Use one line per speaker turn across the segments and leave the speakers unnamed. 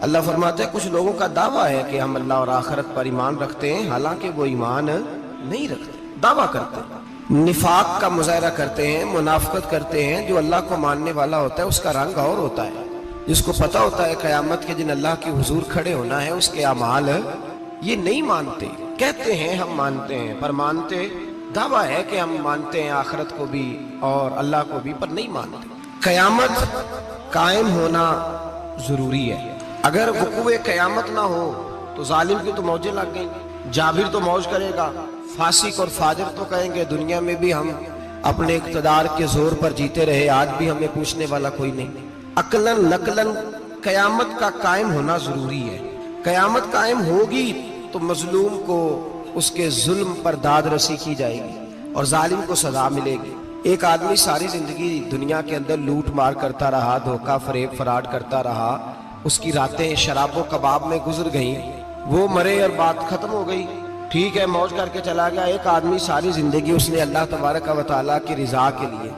اللہ فرماتے ہیں کچھ لوگوں کا دعویٰ ہے کہ ہم اللہ اور آخرت پر ایمان رکھتے ہیں، حالانکہ وہ ایمان نہیں رکھتے، دعویٰ کرتے ہیں، نفاق کا مظاہرہ کرتے ہیں، منافقت کرتے ہیں۔ جو اللہ کو ماننے والا ہوتا ہے اس کا رنگ اور ہوتا ہے، جس کو پتہ ہوتا ہے قیامت کے دن اللہ کے حضور کھڑے ہونا ہے، اس کے اعمال یہ نہیں مانتے، کہتے ہیں ہم مانتے ہیں پر مانتے، دعویٰ ہے کہ ہم مانتے ہیں آخرت کو بھی اور اللہ کو بھی، پر نہیں مانتے۔ قیامت قائم ہونا ضروری ہے، اگر وقوع قیامت نہ ہو تو ظالم کی تو موجیں لگ گئیں، جابر تو موج کرے گا، فاسق اور فاجر تو کہیں گے دنیا میں بھی ہم اپنے اقتدار کے زور پر جیتے رہے، آج بھی ہمیں پوچھنے والا کوئی نہیں۔ عقلاً نقلاً قیامت کا قائم ہونا ضروری ہے۔ قیامت قائم ہوگی تو مظلوم کو اس کے ظلم پر داد رسی کی جائے گی اور ظالم کو سزا ملے گی۔ ایک آدمی ساری زندگی دنیا کے اندر لوٹ مار کرتا رہا، دھوکہ فریب فراڈ کرتا رہا، اس کی راتیں شراب و کباب میں گزر گئیں، وہ مرے اور بات ختم ہو گئی، ٹھیک ہے موج کر کے چلا گیا۔ ایک آدمی ساری زندگی اس نے اللہ تبارک و تعالیٰ کی رضا کے لیے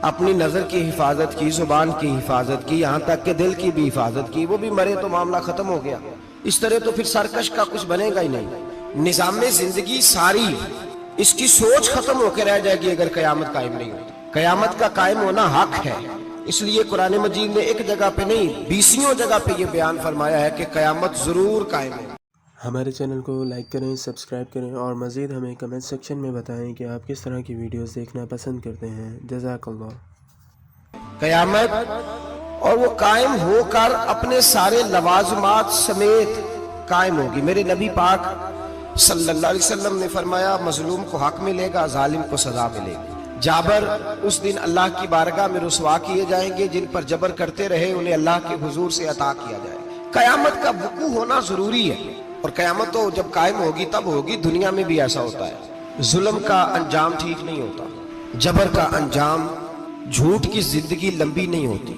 اپنی نظر کی حفاظت کی، زبان کی حفاظت کی، یہاں تک کہ دل کی بھی حفاظت کی، وہ بھی مرے تو معاملہ ختم ہو گیا۔ اس طرح تو پھر سرکش کا کچھ بنے گا ہی نہیں، نظام زندگی ساری اس کی سوچ ختم ہو کے رہ جائے گی اگر قیامت قائم نہیں ہوتی۔ قیامت کا قائم ہونا حق ہے، اس لیے قرآن مجید نے ایک جگہ پہ نہیں 20 جگہ پہ یہ بیان فرمایا ہے کہ قیامت ضرور قائم ہے۔
ہمارے چینل کو لائک کریں، سبسکرائب کریں اور مزید ہمیں کمنٹ سیکشن میں بتائیں کہ آپ کس طرح کی ویڈیوز دیکھنا پسند کرتے ہیں۔ جزاک اللہ۔
قیامت اور وہ قائم ہو کر اپنے سارے لوازمات سمیت قائم ہوگی۔ میرے نبی پاک صلی اللہ علیہ وسلم نے فرمایا مظلوم کو حق ملے گا، ظالم کو سزا ملے گی۔ جابر اس دن اللہ کی بارگاہ میں رسوا کیے جائیں گے، جن پر جبر کرتے رہے انہیں اللہ کے حضور سے عطا کیا جائے۔ قیامت کا وقوع ہونا ضروری ہے، اور قیامت تو جب قائم ہوگی تب ہوگی۔ دنیا میں بھی ایسا ہوتا ہے، ظلم کا انجام ٹھیک نہیں ہوتا، جبر کا انجام، جھوٹ کی زندگی لمبی نہیں ہوتی،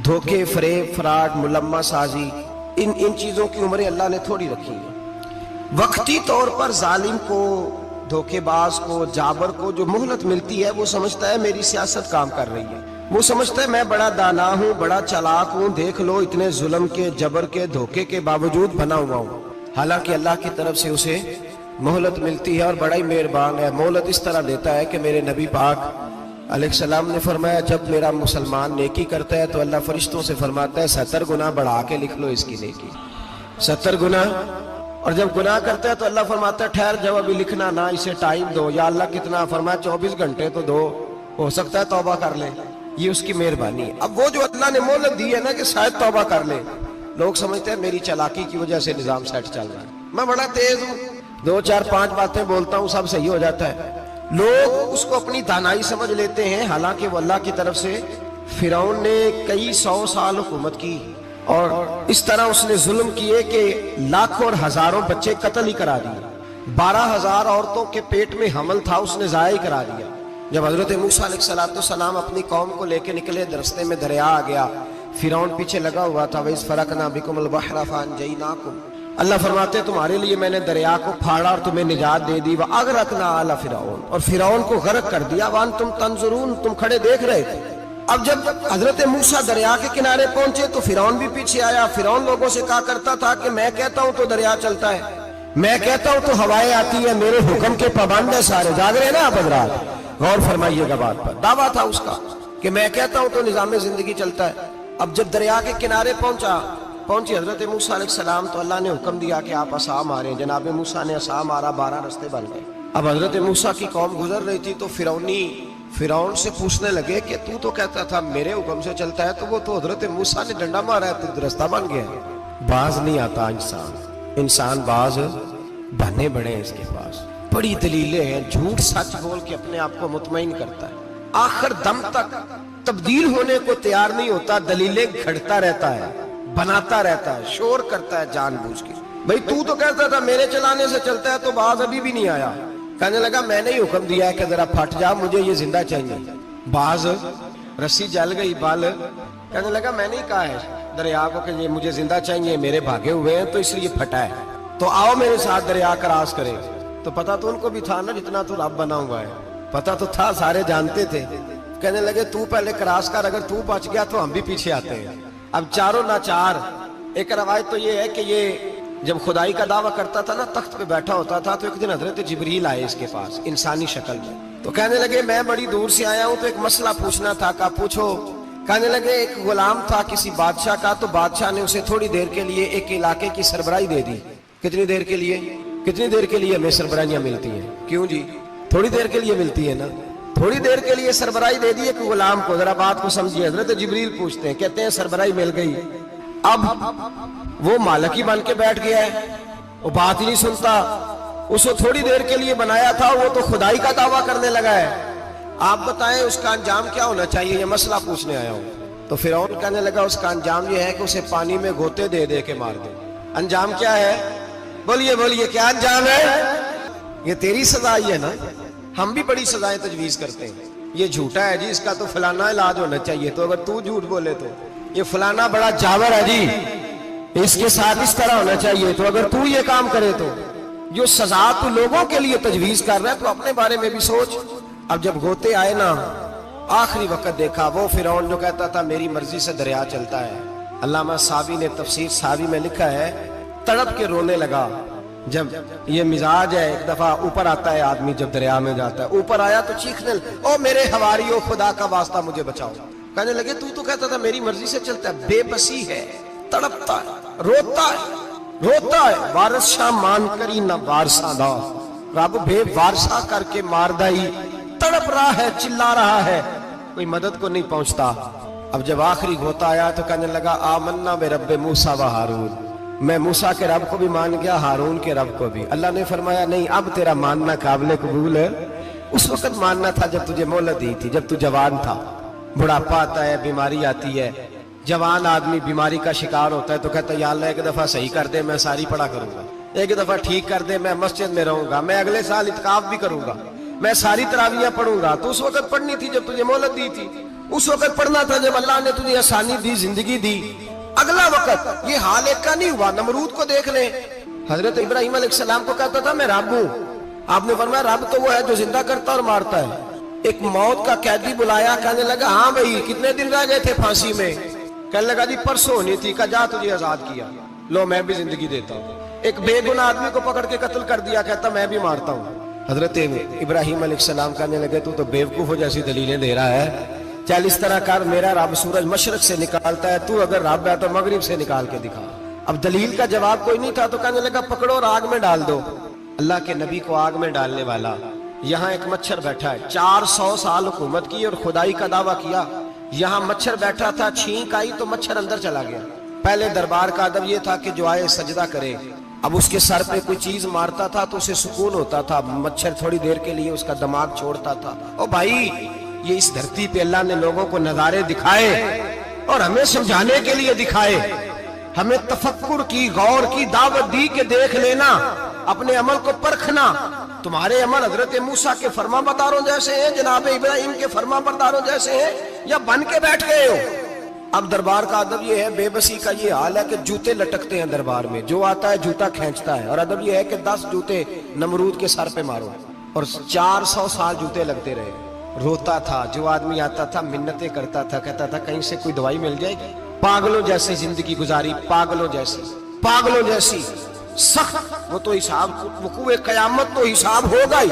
دھوکے فریب فراڈ ملمہ سازی، ان چیزوں کی عمریں اللہ نے تھوڑی رکھی ہیں۔ وقتی طور پر ظالم کو، دھوکے باز کو، جابر کو جو مہلت ملتی ہے وہ سمجھتا ہے میری سیاست کام کر رہی ہے، وہ سمجھتا ہے میں بڑا دانا ہوں، بڑا چالاک ہوں، دیکھ لو اتنے ظلم کے، جبر کے، دھوکے کے باوجود بنا ہوا ہوں۔ حالانکہ اللہ کی طرف سے اسے مہلت ملتی ہے اور بڑا ہی مہربان ہے۔ مہلت اس طرح دیتا ہے کہ میرے نبی پاک علیہ السلام نے فرمایا جب میرا مسلمان نیکی کرتا ہے تو اللہ فرشتوں سے فرماتا ہے 70 گناہ بڑھا کے لکھ لو اس کی نیکی، 70 گناہ۔ اور جب گناہ کرتا ہے تو اللہ فرماتا ہے ٹھہر جب ابھی لکھنا نہ، اسے ٹائم دو۔ یا اللہ کتنا؟ فرمایا 24 گھنٹے تو دو، ہو سکتا ہے توبہ کر لے، یہ اس کی مہربانی ہے۔ اب وہ جو اللہ نے مہلت دی ہے نا کہ شاید توبہ کر لے، لوگ سمجھتے ہیں میری چالاکی کی وجہ سے نظام سیٹ چل رہا ہے، میں بڑا تیز ہوں، 2 4 5 باتیں بولتا ہوں سب صحیح ہو جاتا ہے۔ لوگ اس کو اپنی دانائی سمجھ لیتے ہیں، حالانکہ وہ اللہ کی طرف سے۔ فرعون نے کئی 100 سال حکومت کی اور اس طرح اس نے ظلم کیے کہ لاکھوں اور ہزاروں بچے قتل ہی کرا دیے، 12,000 عورتوں کے پیٹ میں حمل تھا اس نے ضائع کرا دیا۔ جب حضرت موسیٰ علیہ السلام اپنی قوم کو لے کے نکلے، رستے میں دریا آ گیا، فرعون پیچھے لگا ہوا تھا، وَإِذْ فَرَقْنَا بِكُمُ الْبَحْرَ فَأَنْجَيْنَاكُمْ، اللہ فرماتے تمہارے لیے میں نے دریا کو پھاڑا اور تمہیں نجات دے دی، وَأَغْرَقْنَا آلَ فِرْعَوْنَ، اور فرعون کو غرق کر دیا، وَأَنْتُمْ تَنْظُرُونَ، تم کھڑے دیکھ رہے تھے۔ اب جب حضرت موسیٰ دریا کے کنارے پہنچے تو فرعون بھی پیچھے آیا۔ فرعون لوگوں سے کہا کرتا تھا کہ میں کہتا ہوں تو دریا چلتا ہے، میں کہتا ہوں تو ہوائیں آتی ہیں، میرے حکم کے پابند ہیں سارے۔ جاگ رہے ہیں نا آپ حضرات؟ غور فرمائیے گا بات پر۔ دعویٰ تھا اس کا کہ میں کہتا ہوں تو نظام زندگی چلتا ہے۔ اب جب دریا کے کنارے پہنچی حضرت موسیٰ علیہ السلام تو اللہ نے حکم دیا کہ آپ عصا ماریں۔ جناب موسیٰ نے عصا مارا، 12 رستے بن گئے۔ اب حضرت موسیٰ کی قوم گزر رہی تھی تو فرعون سے پوچھنے لگے کہ تو کہتا تھا میرے حکم سے چلتا ہے، تو وہ تو حضرت موسیٰ نے ڈنڈا مارا ہے تو رستہ بن گیا ہے۔ باز نہیں آتا انسان باز بنے بڑے ہیں اس کے پاس، بڑی دلیلیں ہیں، جھوٹ سچ بول کے اپنے آپ کو مطمئن کرتا ہے، آخر دم تک تبدیل ہونے کو تیار نہیں ہوتا، دلیلیں گھڑتا رہتا ہے، بناتا رہتا ہے، شور کرتا ہے جان بوجھ کے۔ بھئی تو کہتا تھا میرے چلانے سے چلتا ہے، تو باز ابھی بھی نہیں آیا۔ کہنے لگا میں نے ہی حکم دیا ہے کہ ذرا پھٹ جا، مجھے یہ زندہ چاہیے۔ باز رسی جل گئی، بال کہنے لگا میں نے ہی کہا ہے دریا کو کہ یہ مجھے زندہ چاہیے، میرے بھاگے ہوئے ہیں تو اس لیے پھٹا ہے، تو آؤ میرے ساتھ دریا کراس کرے۔ تو پتہ تو ان کو بھی تھا نا جتنا تو رب بنا ہوا ہے، پتہ تو تھا، سارے جانتے تھے۔ کہنے لگے تو پہلے کراس کر، اگر تو بچ گیا تو ہم بھی پیچھے آتے ہیں۔ اب چاروں ناچار ایک روایت تو یہ ہے کہ یہ جب خدائی کا دعویٰ کرتا تھا نا، تخت پہ بیٹھا ہوتا تھا، تو ایک دن حضرت جبریل آئے اس کے پاس انسانی شکل میں، تو کہنے لگے میں بڑی دور سے آیا ہوں تو ایک مسئلہ پوچھنا تھا۔ کہا پوچھو۔ کہنے لگے ایک غلام تھا کسی بادشاہ کا، تو بادشاہ نے اسے تھوڑی دیر کے لیے ایک علاقے کی سربراہی دے دی۔ کتنی دیر کے لیے؟ کتنی دیر کے لیے ہمیں سربراہیاں ملتی ہیں؟ کیوں جی؟ تھوڑی دیر کے لیے ملتی ہے نا، تھوڑی دیر کے لیے سربراہی دے دی ایک غلام کو۔ ذرا بات کو سمجھیے، حضرت جبریل پوچھتے ہیں، کہتے ہیں سربراہی مل گئی، اب وہ مالک ہی بن کے بیٹھ گیا ہے، وہ بات ہی نہیں سنتا، اس کو تھوڑی دیر کے لیے بنایا تھا، وہ تو خدائی کا دعویٰ کرنے لگا ہے، آپ بتائیں اس کا انجام کیا ہونا چاہیے؟ یہ مسئلہ پوچھنے آیا ہوں۔ تو فرعون کہنے لگا اس کا انجام یہ ہے کہ اسے پانی میں گوتے دے دے کے مار دے۔ انجام کیا ہے؟ بولیے بولیے، کیا انجام ہے؟ یہ تیری سزا ہی ہے نا، ہم بھی بڑی سزائیں تجویز کرتے ہیں۔ یہ جھوٹا ہے جی، اس کا تو فلانا علاج ہونا چاہیے، تو اگر تو جھوٹ بولے تو یہ فلانا بڑا جاور ہے جی، اس کے ساتھ اس طرح ہونا چاہیے، تو اگر تو یہ کام کرے تو جو سزا تو لوگوں کے لیے تجویز کر رہا ہے تو اپنے بارے میں بھی سوچ۔ اب جب گوتے آئے نا، آخری وقت دیکھا وہ فرعون جو کہتا تھا میری مرضی سے دریا چلتا ہے، علامہ صاوی نے تفسیر صاوی میں لکھا ہے تڑپ کے رونے لگا۔ جب یہ مزاج ہے، ایک دفعہ اوپر آتا ہے آدمی جب دریا میں جاتا ہے، اوپر آیا تو چیخنے او میرے حواریو خدا کا واسطہ مجھے بچاؤ۔ کہنے لگے تو کہتا تھا میری مرضی سے چلتا ہے، بے بسی ہے، تڑپتا ہے، روتا ہے، وارث شاہ مان کری نہ وارثہ دا، رب بے وارثہ کر کے مار دائی، تڑپ رہا ہے، چلا رہا ہے، کوئی مدد کو نہیں پہنچتا۔ اب جب آخری گھوتا آیا تو کہنے لگا آمنا برب موسیٰ و ہارون، میں موسیٰ کے رب کو بھی مان گیا، ہارون کے رب کو بھی۔ اللہ نے فرمایا نہیں، اب تیرا ماننا قابل قبول ہے، اس وقت ماننا تھا جب تجھے مہلت دی تھی، جب تو جوان تھا۔ بڑھاپا آتا ہے، بیماری آتی ہے، جوان آدمی بیماری کا شکار ہوتا ہے تو کہتا ہے یا اللہ ایک دفعہ صحیح کر دے، میں ساری پڑھا کروں گا، ایک دفعہ ٹھیک کر دے، میں مسجد میں رہوں گا، میں اگلے سال اعتکاف بھی کروں گا، میں ساری تراویحیں پڑھوں گا۔ تو اس وقت پڑھنی تھی جب تجھے مہلت دی تھی، اس وقت پڑھنا تھا جب اللہ نے تجھے آسانی دی، زندگی دی۔ اگلا وقت یہ حال ایک کا نہیں ہوا۔ نمرود کو دیکھ لیں، حضرت ابراہیم علیہ السلام کو کہتا تھا میں رب ہوں، آپ نے فرمایا رب تو وہ ہے جو زندہ کرتا اور مارتا ہے۔ ایک موت کا قیدی بلایا، کہنے لگا ہاں بھائی کتنے دن رہ گئے تھے پھانسی میں؟ کہنے لگا جی پرسوں ہونی تھی، کہا جا تجھے آزاد کیا، لو میں بھی زندگی دیتا ہوں۔ ایک بے گناہ آدمی کو پکڑ کے قتل کر دیا، کہتا میں بھی مارتا ہوں۔ حضرت ابراہیم علیہ السلام کہنے لگے تو بیوقوفوں جیسی دلیلیں دے رہا ہے، چل اس طرح کر، میرا رب سورج مشرق سے نکالتا ہے، تو اگر رب ہے تو مغرب سے نکال کے دکھا۔ اب دلیل کا جواب کوئی نہیں تھا تو کہنے لگا پکڑو اور آگ میں ڈال دو۔ اللہ کے نبی کو آگ میں ڈالنے والا، یہاں ایک مچھر بیٹھا ہے، 400 سال حکومت کی اور خدائی کا دعویٰ کیا، یہاں مچھر بیٹھا تھا، چھینک آئی تو مچھر اندر چلا گیا۔ پہلے دربار کا ادب یہ تھا کہ جو آئے سجدہ کرے، اب اس کے سر پہ کوئی چیز مارتا تھا تو اسے سکون ہوتا تھا، مچھر تھوڑی دیر کے لیے اس کا دماغ چھوڑتا تھا۔ او بھائی یہ اس دھرتی پہ اللہ نے لوگوں کو نظارے دکھائے اور ہمیں سمجھانے کے لیے دکھائے، ہمیں تفکر کی، غور کی دعوت دی کہ دیکھ لینا، اپنے عمل کو پرکھنا۔ تمہارے عمل حضرت موسیٰ کے فرما برداروں جیسے ہیں، جناب ابراہیم کے فرما برداروں جیسے ہیں، یا بن کے بیٹھ گئے ہو؟ اب دربار کا ادب یہ ہے، بے بسی کا یہ حال ہے کہ جوتے لٹکتے ہیں دربار میں، جو آتا ہے جوتا کھینچتا ہے، اور ادب یہ ہے کہ 10 جوتے نمرود کے سر پہ مارو، اور 400 سال جوتے لگتے رہے۔ روتا تھا، جو آدمی آتا تھا منتیں کرتا تھا، کہتا تھا کہیں سے کوئی دوائی مل جائے گی۔ پاگلوں جیسی زندگی گزاری، پاگلوں جیسی سخت، وہ تو حساب، وقوع قیامت تو حساب ہوگا ہی۔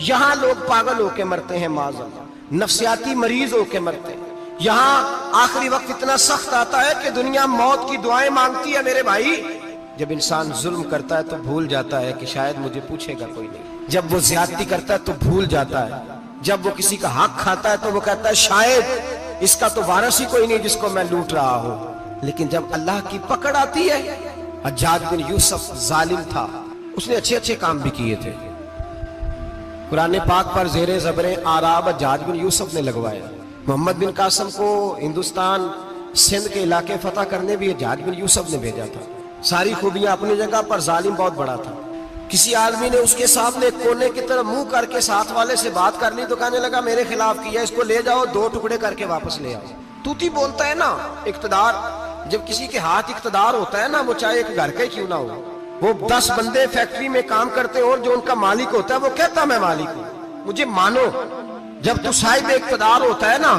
یہاں لوگ پاگل ہو کے مرتے ہیں، معذرت، نفسیاتی مریض ہو کے مرتے ہیں۔ یہاں آخری وقت اتنا سخت آتا ہے کہ دنیا موت کی دعائیں مانگتی ہے۔ میرے بھائی جب انسان ظلم کرتا ہے تو بھول جاتا ہے کہ شاید مجھے پوچھے گا کوئی نہیں، جب وہ زیادتی کرتا ہے تو بھول جاتا ہے، جب وہ کسی کا حق کھاتا ہے تو وہ کہتا ہے شاید اس کا تو وارث ہی کوئی نہیں جس کو میں لوٹ رہا ہوں۔ لیکن جب اللہ کی پکڑ آتی ہے، حجاج بن یوسف ظالم تھا، اس نے اچھے کام بھی کیے تھے، قرآن پاک پر زیر زبریں آراب حجاج بن یوسف نے لگوایا۔ محمد بن قاسم کو ہندوستان سندھ کے علاقے فتح کرنے بھی حجاج بن یوسف نے بھیجا تھا۔ ساری خوبیاں اپنی جگہ پر، ظالم بہت بڑا تھا۔ کسی آدمی نے اس کے سامنے کونے کی طرف منہ کر کے ساتھ والے سے بات کر لی تو کہنے لگا میرے خلاف کیا، اس کو لے جاؤ، 2 ٹکڑے کر کے واپس لے آؤ۔ توتی بولتا ہے نا، اقتدار، جب کسی کے ہاتھ اقتدار ہوتا ہے نا، وہ چاہے ایک گھر کا ہی کیوں نہ ہو، وہ 10 بندے فیکٹری میں کام کرتے اور جو ان کا مالک ہوتا ہے وہ کہتا میں مالک ہوں، مجھے مانو۔ جب تو صاحب اقتدار ہوتا ہے نا،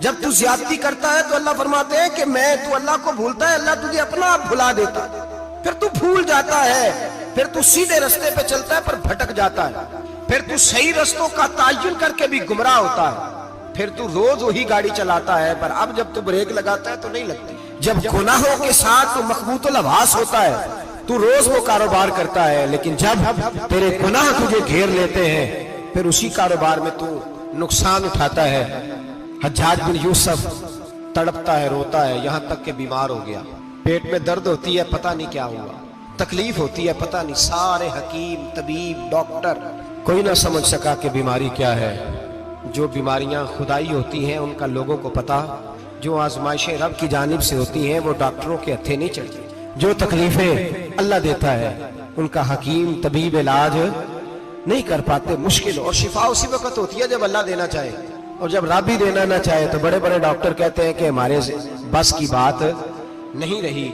جب تو زیادتی کرتا ہے تو اللہ فرماتے ہیں کہ تو اللہ کو بھولتا ہے، اللہ تجھے اپنا آپ بھلا دیتا ہے، پھر تو بھول جاتا ہے، پھر تو سیدھے رستے پہ چلتا ہے پر بھٹک جاتا ہے، پھر تو صحیح رستوں کا تعین کر کے بھی گمراہ ہوتا ہے، پھر تو روز وہی گاڑی چلاتا ہے پر اب جب تو بریک لگاتا ہے تو نہیں لگتی۔ جب گناہوں کے ساتھ تو مخبوط الحواس ہوتا ہے، تو روز وہ کاروبار کرتا ہے، لیکن جب تیرے گناہ تجھے گھیر لیتے ہیں پھر اسی کاروبار میں تو نقصان اٹھاتا ہے۔ حجاج بن یوسف تڑپتا ہے، روتا ہے، یہاں تک کہ بیمار ہو گیا، پیٹ میں درد ہوتی ہے، پتہ نہیں کیا ہوا، تکلیف ہوتی ہے، پتہ نہیں، سارے حکیم، طبیب، ڈاکٹر، کوئی نہ سمجھ سکا کہ بیماری کیا ہے۔ جو بیماریاں خدائی ہوتی ہیں ان کا لوگوں کو پتا، جو آزمائشیں رب کی جانب سے ہوتی ہیں وہ ڈاکٹروں کے ہتھے نہیں چڑھتی، جو تکلیفیں اللہ دیتا ہے ان کا حکیم طبیب علاج نہیں کر پاتے، مشکل، اور شفا اسی وقت ہوتی ہے جب اللہ دینا چاہے، اور جب رب بھی دینا نہ چاہے تو بڑے بڑے ڈاکٹر کہتے ہیں کہ ہمارے بس کی بات نہیں رہی۔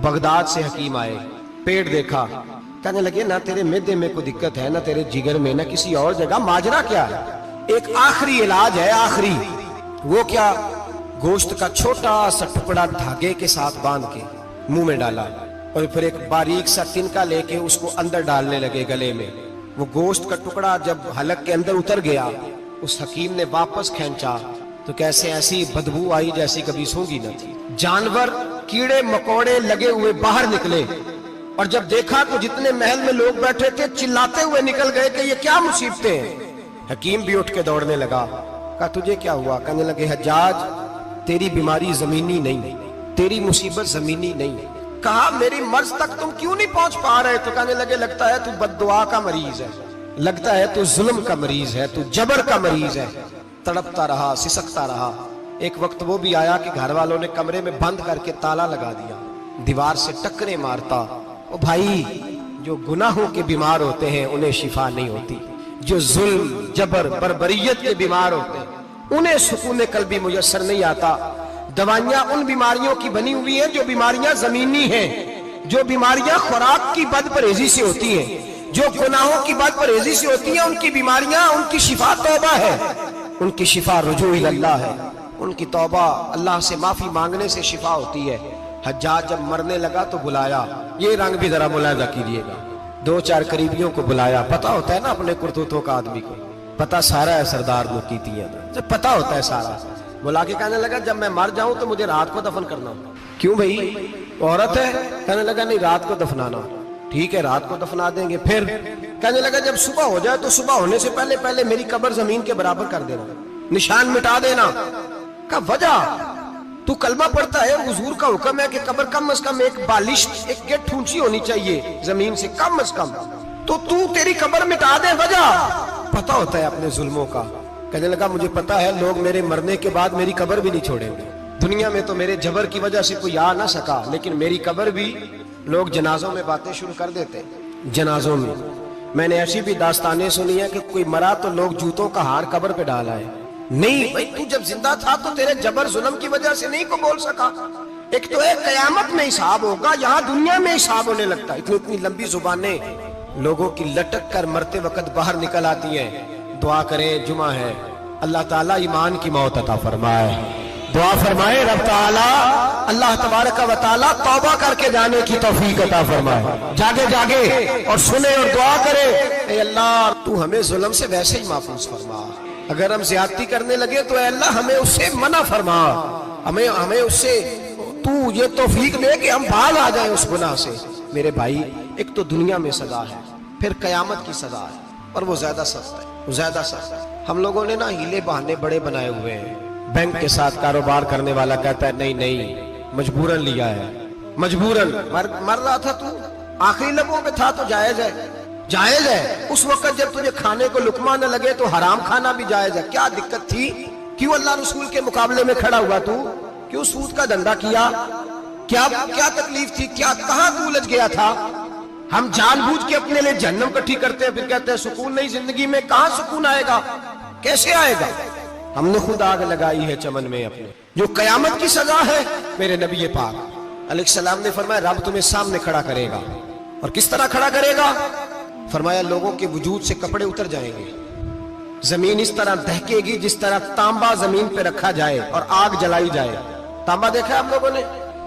بغداد سے حکیم آئے، پیٹ دیکھا، کہنے لگے نہ تیرے معدے میں کوئی دقت ہے، نہ تیرے جگر میں، نہ کسی اور جگہ، ماجرا کیا ہے؟ ایک آخری علاج ہے، آخری، وہ کیا؟ گوشت کا چھوٹا سا ٹکڑا دھاگے کے ساتھ باندھ کے منہ میں ڈالا، اور پھر ایک باریک سا تنکا لے کے اس کو اندر ڈالنے لگے گلے میں۔ وہ گوشت کا ٹکڑا جب حلق کے اندر اتر گیا، اس حکیم نے واپس کھینچا تو کیسے ایسی بدبو آئی جیسی کبھی سونگی نہ تھی۔ جانور، کیڑے مکوڑے لگے ہوئے باہر نکلے، اور جب دیکھا تو جتنے محل میں لوگ بیٹھے تھے چلاتے ہوئے نکل گئے کہ یہ کیا مصیبتیں ہیں۔ حکیم بھی اٹھ کے دوڑنے لگا، کہا تجھے کیا ہوا؟ کہنے لگے حجاج تیری بیماری زمینی نہیں، تیری مصیبت زمینی نہیں۔ کہا میری مرض تک تم کیوں نہیں پہنچ پا رہے؟ تو کہنے لگے لگتا ہے تو بد دعا کا مریض ہے، لگتا ہے تو ظلم کا مریض ہے، تو جبر کا مریض ہے۔ تڑپتا رہا، سسکتا رہا۔ ایک وقت وہ بھی آیا کہ گھر والوں نے کمرے میں بند کر کے تالا لگا دیا، دیوار سے ٹکرے مارتا۔ او بھائی، جو گناہوں کے بیمار ہوتے ہیں انہیں شفا نہیں ہوتی، جو ظلم، جبر، بربریت کے بیمار ہوتے ہیں انہیں سکون قلبی میسر نہیں آتا۔ دوائیاں ان بیماریوں کی بنی ہوئی ہیں جو بیماریاں زمینی ہیں، جو بیماریاں خوراک کی بد پرہیزی سے ہوتی ہیں، جو گناہوں کی بد پرہیزی سے ہوتی ہیں، ان کی بیماریاں، ان کی شفا توبہ ہے، ان کی شفا رجوع اللہ ہے، ان کی توبہ اللہ سے معافی مانگنے سے شفا ہوتی ہے۔ حجاج جب مرنے لگا تو بلایا، یہ رنگ بھی ذرا ملاحظہ کیجیے گا، دو چار قریبیوں کو بلایا، پتا ہوتا ہے نا اپنے کرتوتوں کا آدمی کو، پتا سارا ہے سردار لوٹیتی ہے، جب پتا ہوتا ہے سارا، بلا کے کہنے لگا جب میں مر جاؤں تو مجھے رات کو دفن کرنا۔ کیوں بھائی، عورت ہے؟ کہنے لگا نہیں، رات کو دفنانا۔ ٹھیک ہے، رات کو دفنا دیں گے۔ پھر کہنے لگا جب صبح ہو جائے تو صبح ہونے سے پہلے پہلے میری قبر زمین کے برابر کر دینا، نشان مٹا دینا۔ کا وجہ تو کلمہ پڑھتا ہے، حضور کا حکم ہے کہ قبر کم از کم ایک بالش، ایک گیٹ اونچی ہونی چاہیے زمین سے کم از کم، تو تیری قبر مٹا دے۔ وجہ پتا ہوتا ہے اپنے ظلموں کا۔ کہنے لگا مجھے پتا ہے لوگ میرے مرنے کے بعد میری قبر بھی نہیں چھوڑیں گے، دنیا میں تو میرے جبر کی وجہ سے کوئی آ نہ سکا، لیکن میری قبر بھی لوگ جنازوں میں باتیں شروع کر دیتے۔ جنازوں میں نے ایسی بھی داستانیں سنی ہیں کہ کوئی مرا تو لوگ جوتوں کا ہار قبر پہ ڈال آئے۔ نہیں بھائی، تو جب زندہ تھا تو تیرے جبر ظلم کی وجہ سے نہیں کو بول سکا۔ ایک تو ہے قیامت میں حساب ہوگا، یہاں دنیا میں حساب ہونے لگتا ہے۔ اتنی لمبی زبانیں لوگوں کی لٹک کر مرتے وقت باہر نکل آتی ہیں۔ دعا کریں، جمعہ ہے، اللہ تعالیٰ ایمان کی موت عطا فرمائے۔ دعا فرمائے رب تعالیٰ، اللہ تبارک و تعالیٰ توبہ کر کے جانے کی توفیق عطا فرمائے۔ جاگے جاگے اور سنے اور دعا کرے، اے اللہ تو ہمیں ظلم سے ویسے ہی محفوظ فرما، اگر ہم زیادتی کرنے لگے تو اے اللہ ہمیں اس سے منع فرما، ہمیں اس سے تو یہ توفیق دے کہ ہم باز آ جائیں اس گناہ سے۔ میرے بھائی، ایک تو دنیا میں سزا ہے، پھر قیامت کی سزا ہے، اور وہ زیادہ سخت ہے، وہ زیادہ سخت ہے۔ ہم لوگوں نے نا ہیلے بہانے بڑے بنائے ہوئے ہیں۔ بینک کے ساتھ کاروبار کرنے والا کہتا ہے نہیں مجبوراً لیا ہے، مجبوراً مر رہا تھا، تو آخری لمحوں پہ تھا تو جائز ہے، جائز ہے۔ اس وقت جب تجھے کھانے کو لقمہ نہ لگے تو حرام کھانا بھی جائز ہے۔ کیا دقت تھی؟ کیوں اللہ رسول کے مقابلے میں کھڑا ہوا تو؟ کیوں سود کا دھندا کیا؟ کیا تکلیف تھی؟ کیا کہاں تو الجھ گیا تھا؟ ہم جان بوجھ کے اپنے لیے جہنم کٹھی کرتے ہیں، پھر کہتے ہیں سکون نہیں زندگی میں۔ کہاں سکون آئے گا؟ کیسے آئے گا؟ ہم نے خود آگ لگائی ہے چمن میں اپنے۔ جو قیامت کی سزا ہے، میرے نبی پاک علیہ السلام نے فرمایا رب تمہیں سامنے کھڑا کرے گا۔ اور کس طرح کھڑا کرے گا؟ فرمایا لوگوں کے وجود سے کپڑے اتر جائیں گے، زمین اس طرح دہکے گی جس طرح تانبا زمین پہ رکھا جائے اور آگ جلائی جائے. تانبا دیکھا ہے آپ لوگوں نے؟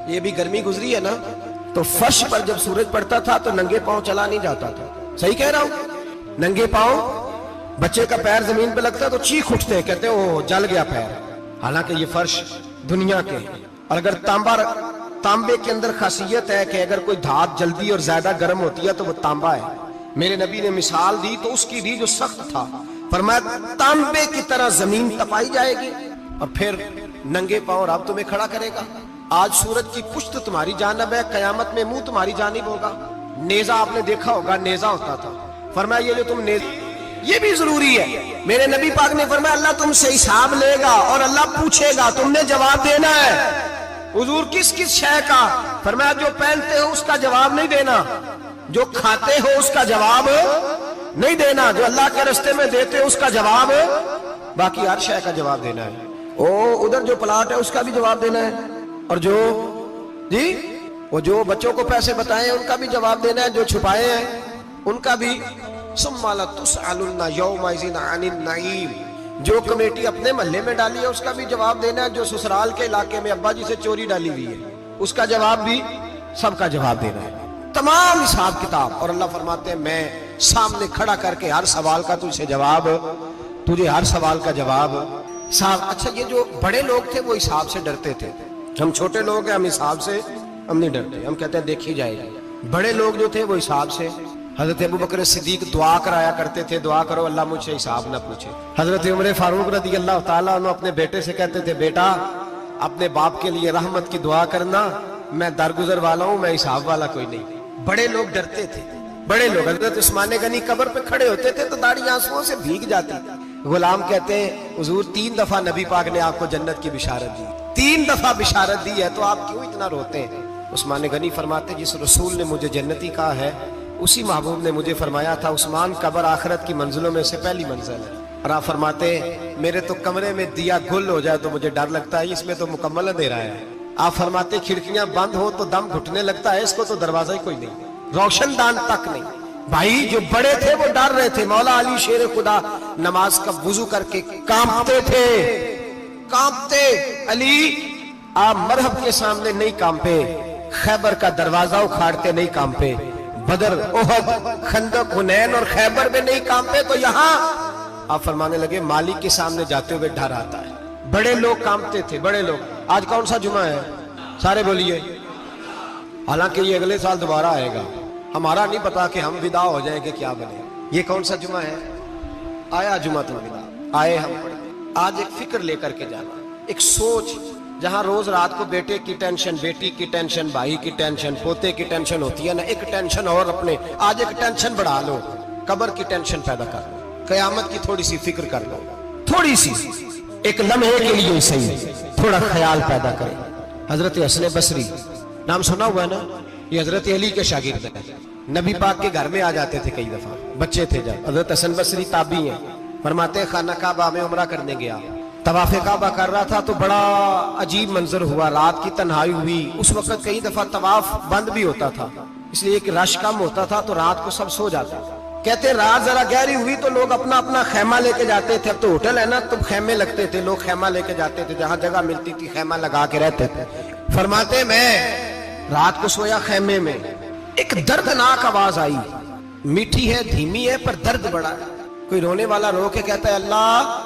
یہ بھی گرمی گزری ہے نا, تو فرش پر جب سورج پڑتا تھا تو ننگے پاؤں چلا نہیں جاتا تھا. صحیح کہہ رہا ہوں؟ ننگے پاؤں, بچے کا پیر زمین پہ لگتا ہے تو چیخ اٹھتے ہیں, کہتے ہیں وہ جل گیا پیر. حالانکہ یہ فرش دنیا کے, اور اگر تانبے کے اندر خاصیت ہے کہ اگر کوئی دھات جلدی اور زیادہ گرم ہوتی ہے تو وہ تانبا ہے. میرے نبی نے مثال دی تو اس کی دی جو سخت تھا, فرمایا تانبے کی طرح زمین تپائی جائے گی اور پھر ننگے پاؤں رب تمہیں کھڑا کرے گا. آج سورج کی پشت تمہاری جانب ہے, قیامت میں منہ تمہاری جانب ہوگا. نیزہ آپ نے دیکھا ہوگا, نیزہ ہوتا تھا. فرمایا یہ جو تم یہ بھی ضروری ہے. میرے نبی پاک نے فرمایا اللہ تم سے حساب لے گا اور اللہ پوچھے گا, تم نے جواب دینا ہے. حضور کس کس شے کا؟ فرمایا جو پہنتے ہو اس کا جواب نہیں دینا, جو کھاتے ہو اس کا جواب نہیں دینا, جو اللہ کے راستے میں دیتے ہو اس کا جواب, باقی ہر شے کا جواب دینا ہے. او ادھر جو پلاٹ ہے اس کا بھی جواب دینا ہے, اور جو وہ جو بچوں کو پیسے بتائے ان کا بھی جواب دینا ہے, جو چھپائے ہیں ان کا بھی. ثم لتسألن یومئذ عن النعیم, جو کمیٹی اپنے محلے میں ڈالی ہے اس کا بھی جواب دینا ہے, جو سسرال کے علاقے میں ابا جی سے چوری ڈالی ہوئی ہے اس کا جواب بھی, سب کا جواب دینا ہے, تمام حساب کتاب. اور اللہ فرماتے ہیں میں سامنے کھڑا کر کے ہر سوال کا تجھے جواب, تجھے ہر سوال کا جواب صاحب. اچھا یہ جو بڑے لوگ تھے وہ حساب سے ڈرتے تھے, ہم چھوٹے لوگ ہیں ہم حساب سے ہم نہیں ڈرتے, ہم کہتے ہیں دیکھی جائے گی. بڑے لوگ جو تھے وہ حساب سے, حضرت ابوبکر صدیق دعا کرایا کرتے تھے, دعا کرو اللہ مجھ سے حساب نہ پوچھے. حضرت عمر فاروق رضی اللہ تعالیٰ عنہ اپنے بیٹے سے کہتے تھے بیٹا اپنے باپ کے لیے رحمت کی دعا کرنا, میں درگزر والا ہوں, میں حساب والا کوئی نہیں. بڑے لوگ ڈرتے تھے, بڑے لوگ. حضرت عثمان غنی قبر پہ کھڑے ہوتے تھے تو داڑھی آنسوؤں سے بھیگ جاتی. غلام کہتے ہیں حضور 3 دفعہ نبی پاک نے آپ کو جنت کی بشارت دی, 3 دفعہ بشارت دی ہے تو آپ کیوں اتنا روتے ہیں؟ عثمان غنی فرماتے جس رسول نے مجھے جنتی کہا ہے اسی محبوب نے مجھے فرمایا تھا عثمان قبر آخرت کی منزلوں میں سے پہلی منزل ہے. اور آپ فرماتے میرے تو کمرے میں دیا گل ہو جائے تو مجھے ڈر لگتا ہے, اس میں تو مکمل اندھیرا ہے. آپ فرماتے کھڑکیاں بند ہو تو دم گھٹنے لگتا ہے, اس کو تو دروازہ ہی کوئی نہیں, روشن دان تک نہیں. بھائی جو بڑے تھے وہ ڈر رہے تھے. مولا علی شیر خدا نماز کا وضو کر کے کانپتے تھے, کانپتے. علی آپ مرحب کے سامنے نہیں کانپے, خیبر کا دروازہ اکھاڑتے نہیں کانپے, بدر احد خندق حنین اور خیبر میں نہیں کانپے, تو یہاں آپ فرمانے لگے مالک کے سامنے جاتے ہوئے ڈر آتا ہے. بڑے لوگ کانپتے تھے, بڑے لوگ. آج کون سا جمعہ ہے؟ سارے بولیے. حالانکہ یہ اگلے سال دوبارہ آئے گا, ہمارا نہیں پتا کہ ہم ودا ہو جائیں کہ کیا بنے. یہ کون سا جمعہ ہے؟ آیا جمعہ تو ودا آئے ہم. آج ایک فکر لے کر کے جانا, ایک سوچ. جہاں روز رات کو بیٹے کی ٹینشن, بیٹی کی ٹینشن, بھائی کی ٹینشن, پوتے کی ٹینشن ہوتی ہے نا, ایک ٹینشن اور اپنے آج ایک ٹینشن بڑھا لو, قبر کی ٹینشن پیدا کر لو, قیامت کی تھوڑی سی فکر کر لو, تھوڑی سی, ایک لمحے کے لیے صحیح تھوڑا خیال پیدا کرے. حضرت حسن بصری نام سنا ہوا ہے نا, یہ حضرت علی کے شاگرد ہیں. نبی پاک کے گھر میں آ جاتے تھے کئی دفعہ, بچے تھے جب. حضرت حسن بصری تابعی ہیں. فرماتے خانہ کعبہ میں عمرہ کرنے گیا, طواف کعبہ کر رہا تھا تو بڑا عجیب منظر ہوا, رات کی تنہائی ہوئی. اس وقت کئی دفعہ طواف بند بھی ہوتا تھا, اس لیے کہ رش کم ہوتا تھا تو رات کو سب سو جاتا تھا. کہتے رات ذرا گہری ہوئی تو لوگ اپنا اپنا خیمہ لے کے جاتے تھے. اب تو ہوٹل ہے نا تو خیمے لگتے تھے, لوگ خیمہ لے کے جاتے تھے, جہاں جگہ ملتی تھی خیمہ لگا کے رہتے تھے. فرماتے میں رات کو سویا خیمے میں, ایک دردناک آواز آئی, میٹھی ہے دھیمی ہے پر درد بڑا ہے. کوئی رونے والا رو کے کہتا ہے اللہ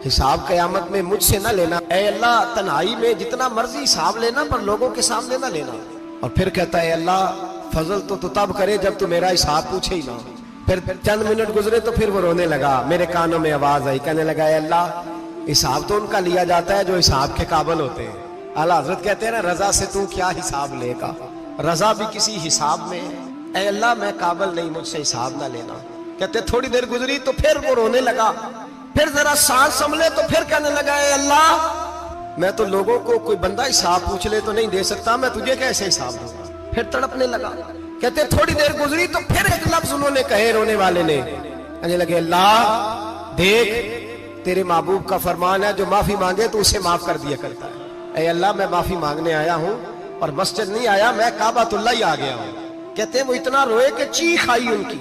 حساب قیامت میں مجھ سے نہ لینا, اے اللہ تنہائی میں جتنا مرضی حساب لینا پر لوگوں کے سامنے نہ لینا. اور پھر کہتا ہے اللہ فضل تو تب کرے جب تو میرا حساب پوچھے ہی نہ. پھر چند منٹ گزرے تو پھر وہ رونے لگا, میرے کانوں میں آواز آئی, کہنے لگا اے اللہ حساب تو ان کا لیا جاتا ہے جو حساب کے قابل ہوتے ہیں. اعلیٰ حضرت کہتے ہیں نا رضا سے تو کیا حساب لے گا, رضا بھی کسی حساب میں ہے. اے اللہ میں قابل نہیں, مجھ سے حساب نہ لینا. کہتے تھوڑی دیر گزری تو پھر وہ رونے لگا, پھر ذرا سانس سنبھلے تو پھر کہنے لگا اے اللہ میں تو لوگوں کو کوئی بندہ حساب پوچھ لے تو نہیں دے سکتا, میں تجھے کیسے حساب دوں گا. پھر تڑپنے لگا. کہتے تھوڑی دیر گزری تو پھر ایک لفظ انہوں نے کہے رونے والے نے, کہنے لگے اللہ دیکھ تیرے محبوب کا فرمان ہے جو معافی مانگے تو اسے معاف کر دیا کرتا ہے. اے اللہ میں معافی مانگنے آیا ہوں اور مسجد نہیں آیا, میں کعبۃ اللہ ہی آ گیا ہوں. کہتے ہیں وہ اتنا روئے کہ چیخ آئی ان کی,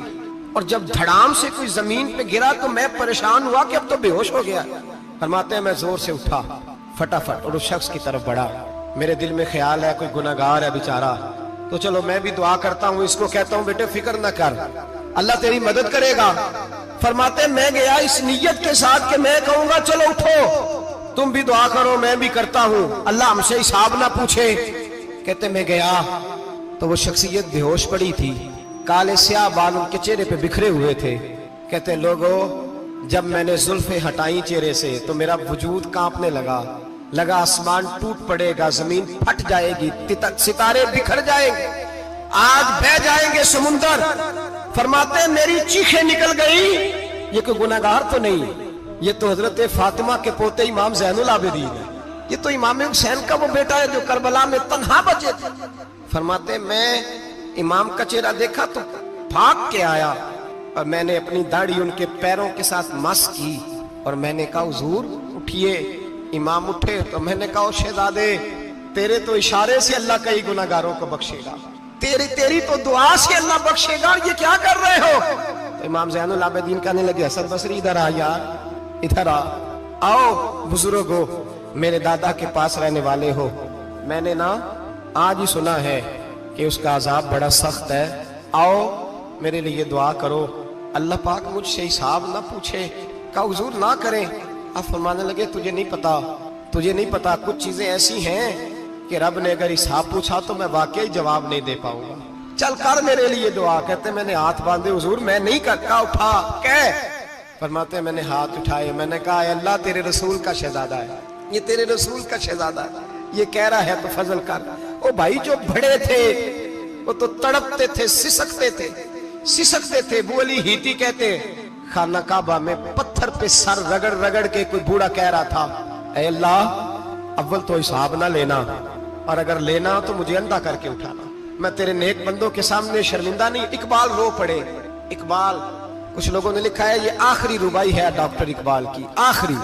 اور جب دھڑام سے کوئی زمین پہ گرا تو میں پریشان ہوا کہ اب تو بے ہوش ہو گیا. فرماتے ہیں میں زور سے اٹھا فٹافٹ اور اس شخص کی طرف بڑھا. میرے دل میں خیال ہے کوئی گناہگار ہے بیچارہ, تو چلو میں بھی دعا کرتا ہوں, اس کو کہتا ہوں بیٹے فکر نہ کر, اللہ تیری مدد کرے گا. فرماتے میں گیا اس نیت کے ساتھ کہ میں کہوں گا چلو اٹھو تم بھی دعا کرو میں بھی کرتا ہوں, اللہ ہم سے حساب نہ پوچھے. کہتے میں گیا تو وہ شخصیت بے ہوش پڑی تھی, کالے سیاہ بال ان کے چہرے پہ بکھرے ہوئے تھے. کہتے لوگوں جب میں نے زلفیں ہٹائیں چہرے سے تو میرا وجود کانپنے لگا آسمان ٹوٹ پڑے گا, زمین پھٹ جائے گی, ستارے بکھر جائیں گے, آج بہ جائیں گے سمندر. فرماتے ہیں میری چیخیں نکل گئی, یہ کوئی گناہگار تو نہیں, یہ تو حضرت فاطمہ کے پوتے امام زین العابدین ہے, یہ تو امام حسین کا وہ بیٹا ہے جو کربلا میں تنہا بچے تھے. فرماتے میں امام کا چہرہ دیکھا تو بھاگ کے آیا اور میں نے اپنی داڑھی ان کے پیروں کے ساتھ مس کی اور میں نے کہا حضور اٹھیے. امام اٹھے تو میں نے کہا شہزادے تیرے تو اشارے سے اللہ کئی گناہگاروں کو بخشے گا, تیری تو دعا سے اللہ بخشے گا, یہ کیا کر رہے ہو؟ تو امام زین العابدین کہنے لگے حسن بصری ادھر آ یار, ادھر آؤ بزرگو, میرے دادا کے پاس رہنے والے ہو, میں نے نا آج ہی سنا ہے کہ اس کا عذاب بڑا سخت ہے, آؤ میرے لیے دعا کرو, اللہ پاک مجھ سے حساب نہ پوچھے. کہا حضور نہ کریں. اب فرمانے لگے تجھے نہیں پتا کچھ چیزیں ایسی ہیں کہ رب نے اگر حساب پوچھا تو میں واقعی جواب نہیں دے پاؤں گا, چل کر میرے لیے دعا. کہتے میں نے ہاتھ باندھے حضور میں نہیں کرتا, اٹھا کہہ. فرماتے میں نے ہاتھ اٹھائے, میں نے کہا اے اللہ تیرے رسول کا شہزادہ ہے, یہ تیرے رسول کا شہزادہ ہے, یہ کہہ رہا ہے تو فضل کر. او بھائی جو بڑے تھے وہ تو تڑپتے تھے, سسکتے تھے. ابو علی ہیتی کہتے خانہ کعبہ میں پتھر پہ سر رگڑ کے کوئی بوڑھا کہہ رہا تھا اے اللہ اول تو حساب نہ لینا, اور اگر لینا تو مجھے اندھا کر کے اٹھانا, میں تیرے نیک بندوں کے سامنے شرمندہ نہیں. اقبال رو پڑے. اقبال کچھ لوگوں نے لکھا ہے یہ آخری ربائی ہے ڈاکٹر اقبال کی, آخری.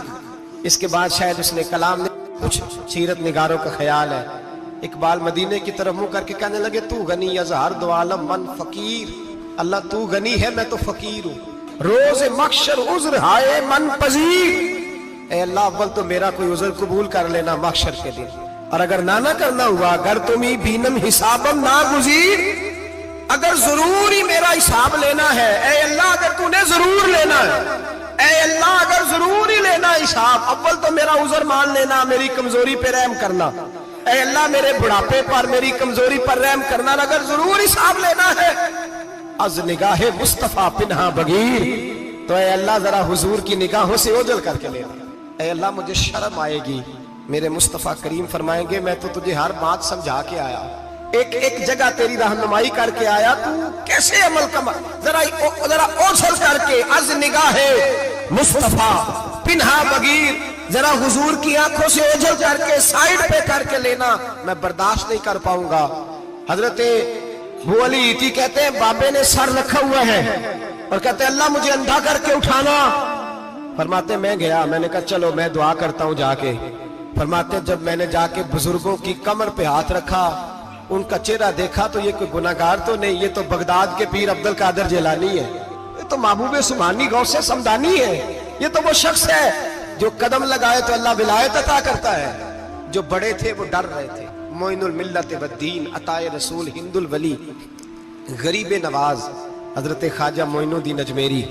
اس کے بعد شاید اس نے کلام نے کچھ سیرت نگاروں کا خیال ہے. اقبال مدینے کی طرف منہ کر کے کہنے لگے تو غنی از ہر دو عالم من فقیر, اللہ تو غنی ہے میں تو فقیر ہوں. روز محشر عذر ہائے من پذیر, اے اللہ اول تو میرا کوئی عذر قبول کر لینا محشر کے دن, اور اگر نہ کرنا ہوا اگر تمہیں بینم حسابم ناگزیر, اگر ضرور ہی میرا حساب لینا ہے, اے اللہ اگر تو نے ضرور لینا ہے, اے اللہ اگر ضرور ہی لینا حساب, اول تو میرا عذر مان لینا, میری کمزوری پہ رحم کرنا, اے اللہ میرے بڑھاپے پر میری کمزوری پر رحم کرنا, اگر ضرور حساب لینا ہے از نگاہ مصطفیٰ پنہا بغیر, تو اے اللہ ذرا حضور کی نگاہوں سے اوجھل کر کے لینا. اے اللہ مجھے شرم آئے گی, میرے مصطفیٰ کریم فرمائیں گے میں تو تجھے ہر بات سمجھا کے آیا, ایک جگہ تیری رہنمائی کر کے آیا, تو کیسے عمل کما, ذرا اوجھل کر کے از نگاہ مصطفیٰ پنہا بغیر, ذرا حضور کی آنکھوں سے اوجھل کر کے سائیڈ پہ کر کے لینا, میں برداشت نہیں کر پاؤں گا. حضرت ابو علی ہیتی کہتے ہیں بابے نے سر رکھا ہوا ہے اور کہتے ہیں اللہ مجھے اندھا کر کے اٹھانا. فرماتے میں گیا, میں نے کہا چلو میں دعا کرتا ہوں جا کے. فرماتے جب میں نے جا کے بزرگوں کی کمر پہ ہاتھ رکھا, ان کا چہرہ دیکھا تو یہ کوئی گناہگار تو نہیں, یہ تو بغداد کے پیر عبد القادر جیلانی ہے, یہ تو محبوب سبحانی غوث سمدانی ہے, یہ تو وہ شخص ہے جو قدم لگائے تو اللہ ولایت عطا کرتا ہے. جو بڑے تھے وہ ڈر رہے تھے. معین الملت والدین عطائے رسول ہند الولی غریب نواز حضرت خواجہ معین الدین اجمیری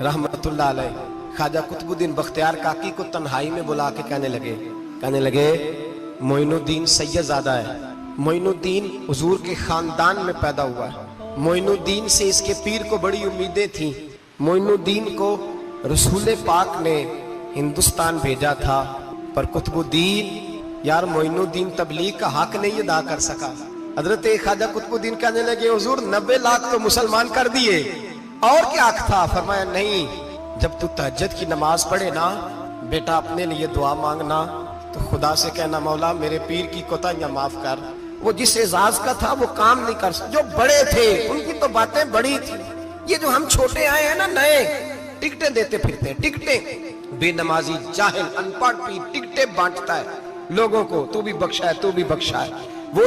رحمت اللہ علیہ, خواجہ قطب الدین بختیار کاکی کو تنہائی میں بلا کے کہنے لگے معین الدین سید زادہ ہے, معین الدین حضور کے خاندان میں پیدا ہوا ہے, معین الدین سے اس کے پیر کو بڑی امیدیں تھیں, معین الدین کو رسول پاک نے ہندوستان بھیجا تھا, پر قطب الدین یار معین الدین تبلیغ کا حق نہیں ادا کر سکا. حضرت خواجہ قطب الدین کہنے لگے حضور 90 لاکھ تو مسلمان کر دیے, اور کیا حق تھا؟ فرمایا نہیں, جب تو تہجد کی نماز پڑھے نا بیٹا اپنے لیے دعا مانگنا تو خدا سے کہنا مولا میرے پیر کی کوتاہیاں معاف کر. وہ جس اعزاز کا تھا وہ کام نہیں کر سکتا, جو بڑے تھے ان کی تو باتیں بڑی تھی. یہ جو ہم چھوٹے آئے ہیں نا نئے, ٹکٹیں دیتے پھرتے ہیں, ٹکٹیں, بے نمازی جاہل ان پڑھ پی ٹکٹیں بانٹتا ہے لوگوں کو, تو بھی بخشا ہے تو بھی بخشا ہے. وہ